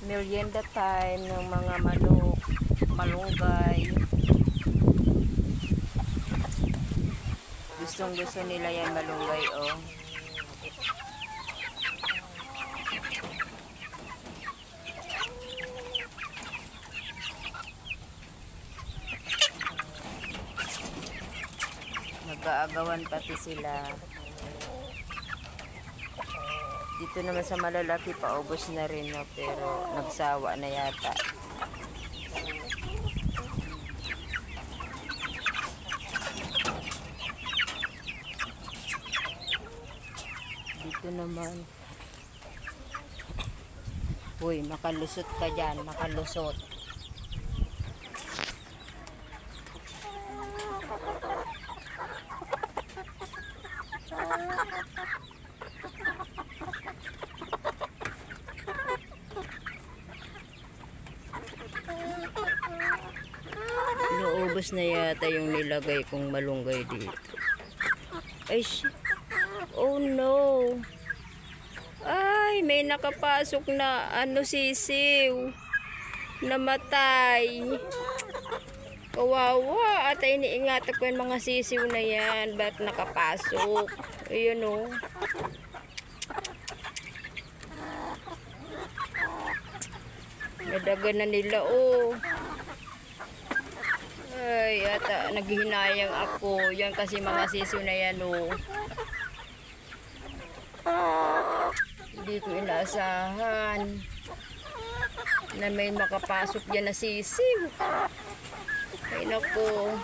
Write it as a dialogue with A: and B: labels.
A: Merienda time ng mga manok, malunggay. Gustong gusto nila yan malunggay, oh. Nag-aagawan pati sila. Dito naman sa malalaki, paubos na rin, no? Pero nagsawa na yata. Dito naman. Uy, makalusot ka dyan, makalusot. Naubos na yata yung nilagay kong malunggay dito. Ay, oh no. Ay, may nakapasok na sisiw. Namatay. Kawawa. At iniingatan ko yung mga sisiw na yan. Ba't nakapasok? Ayun oh. Nadagan na nila oh. Ay, yata naghihinayang ako. Yan kasi mga sisiw na yan oh. Hindi ko inaasahan na may makapasok dyan na sisiw. Ay nako.